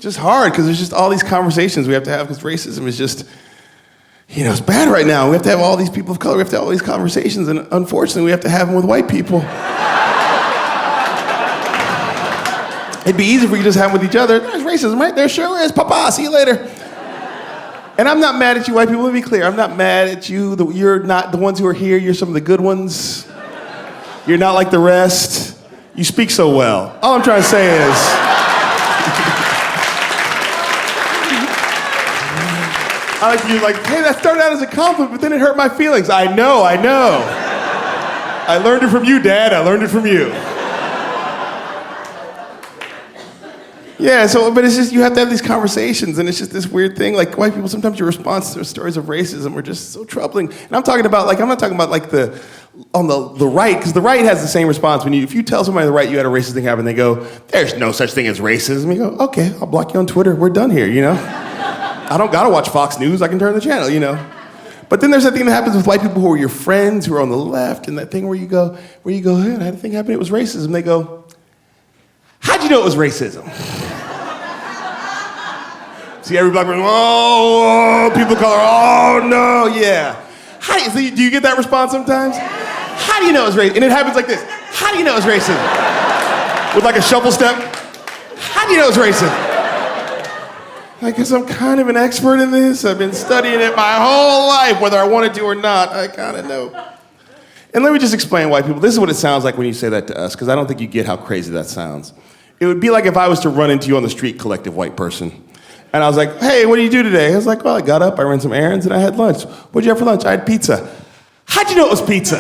just hard because there's just all these conversations we have to have because racism is just, it's bad right now. We have to have all these people of color. We have to have all these conversations, and unfortunately, we have to have them with white people. It'd be easy if we could just have them with each other. There's racism right there. Sure is. Papa, see you later. And I'm not mad at you, white people. Let me be clear. I'm not mad at you. You're not the ones who are here. You're some of the good ones. You're not like the rest. You speak so well. All I'm trying to say is, I like you, hey, that started out as a compliment, but then it hurt my feelings. I know. I learned it from you, Dad. I learned it from you. Yeah, but it's just, you have to have these conversations, and it's just this weird thing. Like, white people, sometimes your response to stories of racism are just so troubling. And I'm talking about, I'm not talking about, on the right, because the right has the same response. If you tell somebody on the right you had a racist thing happen, they go, there's no such thing as racism. You go, okay, I'll block you on Twitter. We're done here, I don't gotta watch Fox News. I can turn the channel, But then there's that thing that happens with white people who are your friends, who are on the left, and that thing where you go, hey, I had a thing happen, it was racism. They go, how'd you know it was racism? See every black person, oh, people of color, oh no, yeah. Do you get that response sometimes? How do you know it's racism? And it happens like this. How do you know it's racism? With a shuffle step. How do you know it's racism? I guess I'm kind of an expert in this. I've been studying it my whole life, whether I wanted to or not. I kind of know. And let me just explain, white people. This is what it sounds like when you say that to us, because I don't think you get how crazy that sounds. It would be like if I was to run into you on the street, collective white person. And I was like, hey, what do you do today? I was like, well, I got up, I ran some errands, and I had lunch. What'd you have for lunch? I had pizza. How'd you know it was pizza?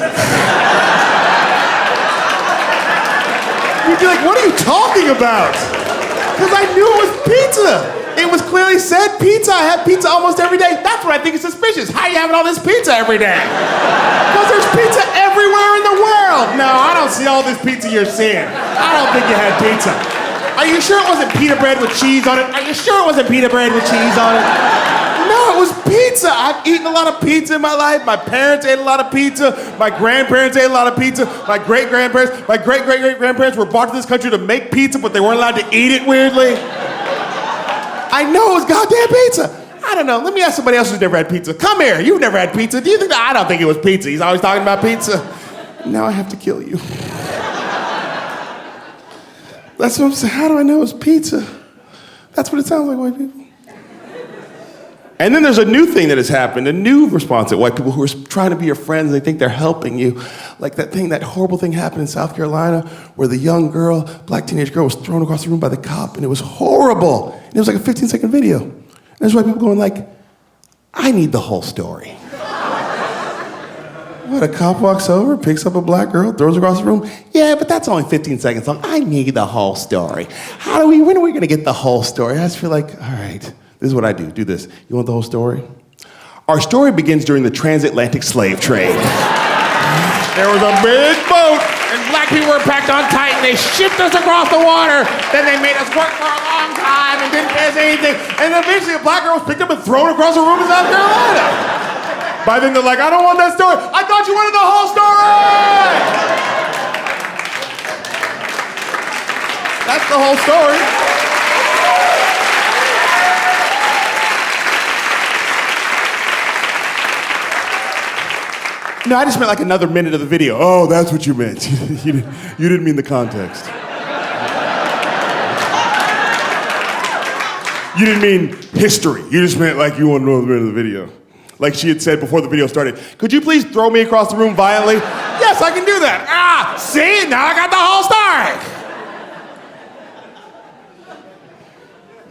You'd be like, what are you talking about? Because I knew it was pizza. It was clearly said pizza. I have pizza almost every day. That's what I think is suspicious. How are you having all this pizza every day? Because there's pizza everywhere in the world. No, I don't see all this pizza you're seeing. I don't think you had pizza. Are you sure it wasn't pita bread with cheese on it? Are you sure it wasn't pita bread with cheese on it? No, it was pizza. I've eaten a lot of pizza in my life. My parents ate a lot of pizza. My grandparents ate a lot of pizza. My great-grandparents, my great-great-great-grandparents were brought to this country to make pizza, but they weren't allowed to eat it weirdly. I know it was goddamn pizza. I don't know. Let me ask somebody else who's never had pizza. Come here. You've never had pizza. Do you think that? I don't think it was pizza. He's always talking about pizza. Now I have to kill you. That's what I'm saying. How do I know it's pizza? That's what it sounds like, white people. And then there's a new thing that has happened, a new response at white people who are trying to be your friends. They think they're helping you. Like that horrible thing happened in South Carolina where the young girl, black teenage girl, was thrown across the room by the cop, and it was horrible. And it was like a 15-second video. And there's white people going I need the whole story. What, a cop walks over, picks up a black girl, throws her across the room? Yeah, but that's only 15 seconds long. I need the whole story. When are we gonna get the whole story? I just feel like, all right, this is what I do. Do this. You want the whole story? Our story begins during the transatlantic slave trade. There was a big boat, and black people were packed on tight, and they shipped us across the water. Then they made us work for a long time and didn't pay us anything. And then eventually a black girl was picked up and thrown across the room in South Carolina. By then they're like, I don't want that story. I thought you wanted the whole story! That's the whole story. No, I just meant another minute of the video. Oh, that's what you meant. You didn't mean the context. You didn't mean history. You just meant you want to know the minute of the video. Like she had said before the video started, could you please throw me across the room violently? Yes, I can do that. See, now I got the whole story.